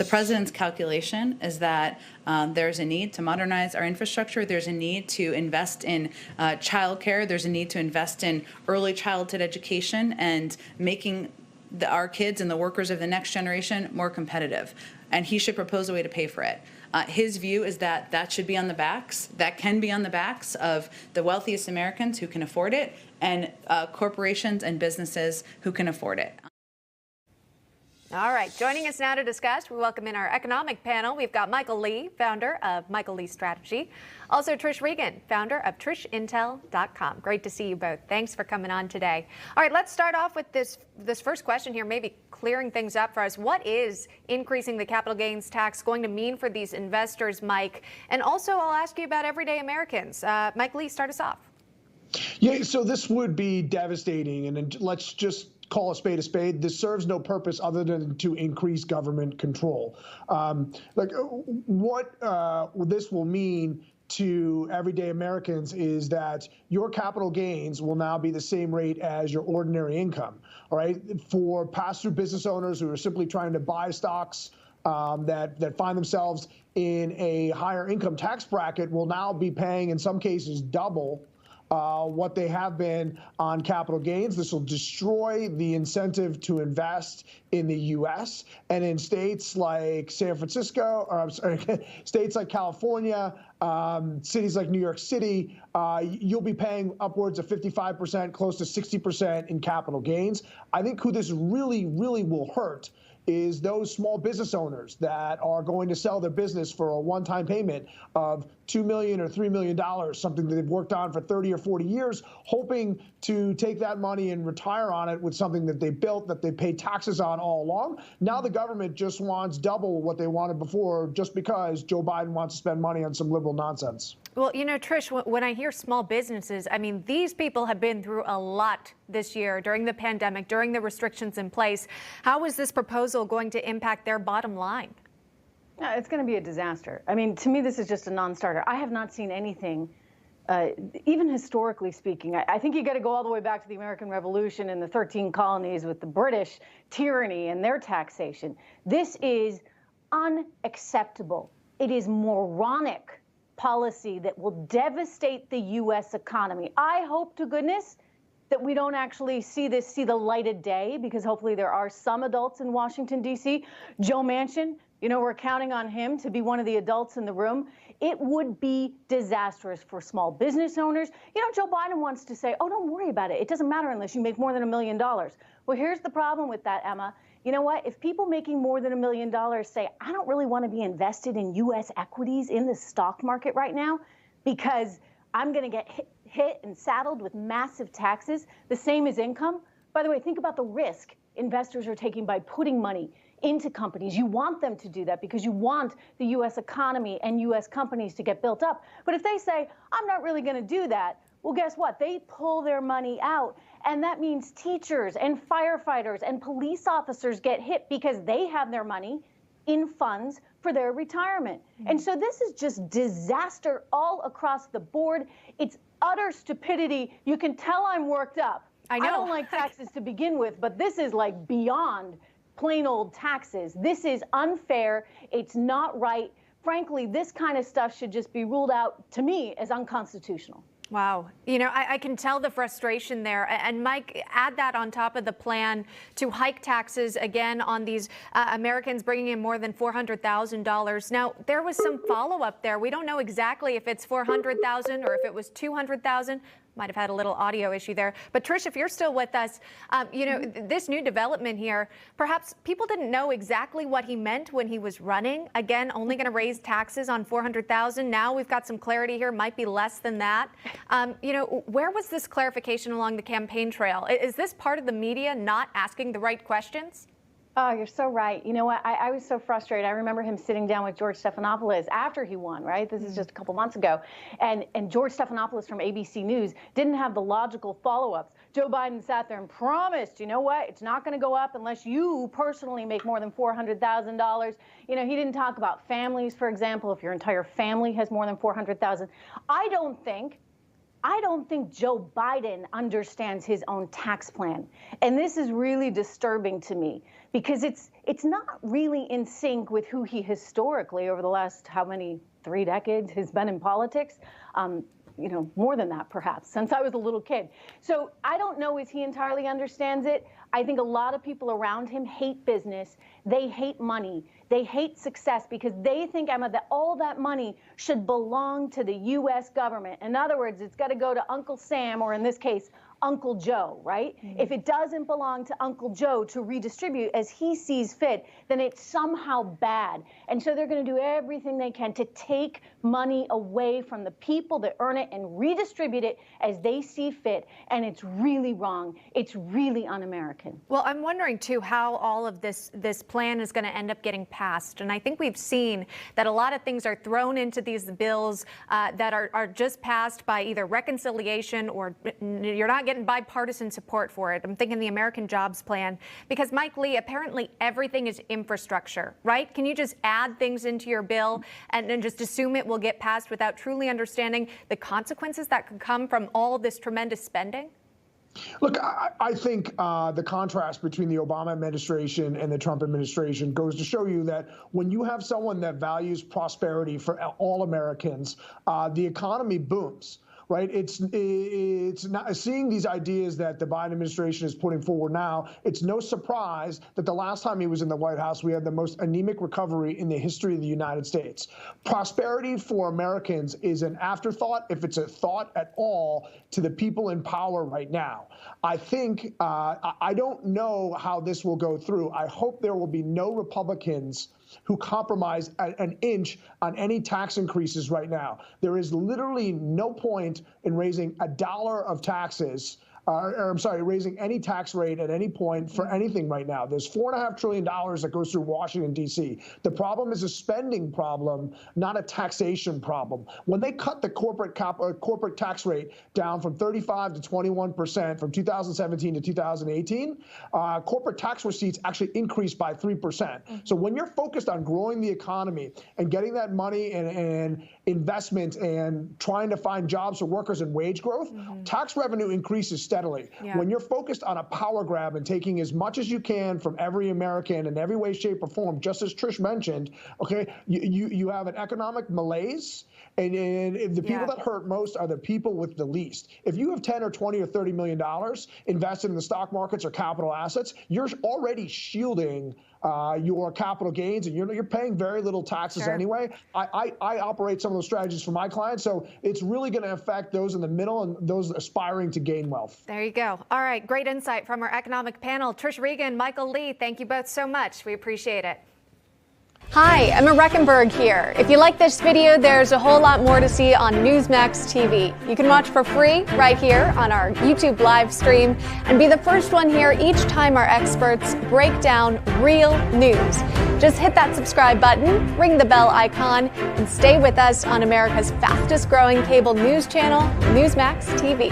The president's calculation is that there's a need to modernize our infrastructure. There's a need to invest in childcare. There's a need to invest in early childhood education and making our kids and the workers of the next generation more competitive. And he should propose a way to pay for it. His view is that that should be on the backs, that can be on the backs of the wealthiest Americans who can afford it and corporations and businesses who can afford it. All right, joining us now to discuss, we welcome in our economic panel. We've got Michael Lee, founder of Michael Lee Strategy. Also Trish Regan, founder of TrishIntel.com. Great to see you both. Thanks for coming on today. All right, let's start off with this first question here, maybe clearing things up for us. What is increasing the capital gains tax going to mean for these investors, Mike? And also, I'll ask you about everyday Americans. Mike Lee, start us off. Yeah, so this would be devastating, and let's just call a spade a spade. This serves no purpose other than to increase government control. What this will mean to everyday Americans is that your capital gains will now be the same rate as your ordinary income. All right, for pass-through business owners who are simply trying to buy stocks that find themselves in a higher income tax bracket, will now be paying in some cases double what they have been on capital gains. This will destroy the incentive to invest in the U.S. and in states like San Francisco, or I'm sorry, states like California, cities like New York City. You'll be paying upwards of 55%, close to 60% in capital gains. I think who this really, really will hurt is those small business owners that are going to sell their business for a one-time payment of $2 million or $3 million, something that they've worked on for 30 or 40 years, hoping to take that money and retire on it with something that they built, that they paid taxes on all along. Now the government just wants double what they wanted before just because Joe Biden wants to spend money on some liberal nonsense. Well, you know, Trish, when I hear small businesses, I mean, these people have been through a lot this year during the pandemic, during the restrictions in place. How is this proposal going to impact their bottom line? No, it's going to be a disaster. I mean, to me, this is just a non-starter. I have not seen anything, even historically speaking. I think you got to go all the way back to the American Revolution and the 13 colonies with the British tyranny and their taxation. This is unacceptable. It is moronic policy that will devastate the U.S. economy. I hope to goodness that we don't actually see the light of day, because hopefully there are some adults in Washington, D.C. Joe Manchin, you know, we're counting on him to be one of the adults in the room. It would be disastrous for small business owners. You know, Joe Biden wants to say, oh, don't worry about it. It doesn't matter unless you make more than $1 million. Well, here's the problem with that, Emma. You know what? If people making more than $1 million say, I don't really want to be invested in U.S. equities in the stock market right now because I'm going to get hit and saddled with massive taxes, the same as income. By the way, think about the risk investors are taking by putting money into companies. You want them to do that because you want the U.S. economy and U.S. companies to get built up. But if they say, I'm not really going to do that, well, guess what? They pull their money out. And that means teachers and firefighters and police officers get hit because they have their money in funds for their retirement. And so this is just disaster all across the board. It's utter stupidity. You can tell I'm worked up. I don't like taxes to begin with, but this is like beyond plain old taxes. This is unfair. It's not right. Frankly, this kind of stuff should just be ruled out, to me, as unconstitutional. Wow. You know, I can tell the frustration there. And Mike, add that on top of the plan to hike taxes again on these Americans bringing in more than $400,000. Now, there was some follow-up there. We don't know exactly if it's $400,000 or if it was $200,000. Might have had a little audio issue there. But Trish, if you're still with us, you know, this new development here, perhaps people didn't know exactly what he meant when he was running. Again, only going to raise taxes on $400,000. Now we've got some clarity here, might be less than that. You know, where was this clarification along the campaign trail? Is this part of the media not asking the right questions? Oh, you're so right. You know what? I was so frustrated. I remember him sitting down with George Stephanopoulos after he won, right? This is just a couple months ago. And George Stephanopoulos from ABC News didn't have the logical follow-ups. Joe Biden sat there and promised, you know what? It's not going to go up unless you personally make more than $400,000. You know, he didn't talk about families, for example, if your entire family has more than $400,000. I don't think I don't think Joe Biden understands his own tax plan. And this is really disturbing to me because it's not really in sync with who he historically, over the last, how many, 3 decades, has been in politics. More than that, perhaps, since I was a little kid. So I don't know if he entirely understands it. I think a lot of people around him hate business. They hate money. They hate success because they think, Emma, that all that money should belong to the U.S. government. In other words, it's got to go to Uncle Sam, or in this case, Uncle Joe, right? Mm-hmm. If it doesn't belong to Uncle Joe to redistribute as he sees fit, then it's somehow bad. And so they're going to do everything they can to take money away from the people that earn it and redistribute it as they see fit. And it's really wrong. It's really un-American. Well, I'm wondering, too, how all of this plan is going to end up getting passed. And I think we've seen that a lot of things are thrown into these bills that are just passed by either reconciliation or you're not getting bipartisan support for it. I'm thinking the American Jobs Plan, because Mike Lee, apparently everything is infrastructure, right? Can you just add things into your bill and then just assume it will get passed without truly understanding the consequences that could come from all of this tremendous spending? Look, I think the contrast between the Obama administration and the Trump administration goes to show you that when you have someone that values prosperity for all Americans, the economy booms. Right? It's not seeing these ideas that the Biden administration is putting forward now. It's no surprise that the last time he was in the White House, we had the most anemic recovery in the history of the United States. Prosperity for Americans is an afterthought, if it's a thought at all, to the people in power right now. I think I don't know how this will go through. I hope there will be no Republicans who compromise an inch on any tax increases right now. There is literally no point in raising $1 of taxes, raising any tax rate at any point for anything right now. There's $4.5 trillion that goes through Washington, D.C. The problem is a spending problem, not a taxation problem. When they cut the corporate tax rate down from 35% to 21% from 2017 to 2018, corporate tax receipts actually increased by 3%. Mm-hmm. So when you're focused on growing the economy and getting that money and investment and trying to find jobs for workers and wage growth, mm-hmm. tax revenue increases steadily. Yeah. When you're focused on a power grab and taking as much as you can from every American in every way, shape, or form, just as Trish mentioned, okay, you have an economic malaise, and the people that hurt most are the people with the least. If you have 10 or 20 or $30 million invested in the stock markets or capital assets, you're already shielding your capital gains, and you're paying very little taxes anyway. I operate some of those strategies for my clients, so it's really going to affect those in the middle and those aspiring to gain wealth. There you go. All right, great insight from our economic panel. Trish Regan, Michael Lee, thank you both so much. We appreciate it. Hi, Emma Reckenberg here. If you like this video, there's a whole lot more to see on Newsmax TV. You can watch for free right here on our YouTube live stream and be the first one here each time our experts break down real news. Just hit that subscribe button, ring the bell icon, and stay with us on America's fastest growing cable news channel, Newsmax TV.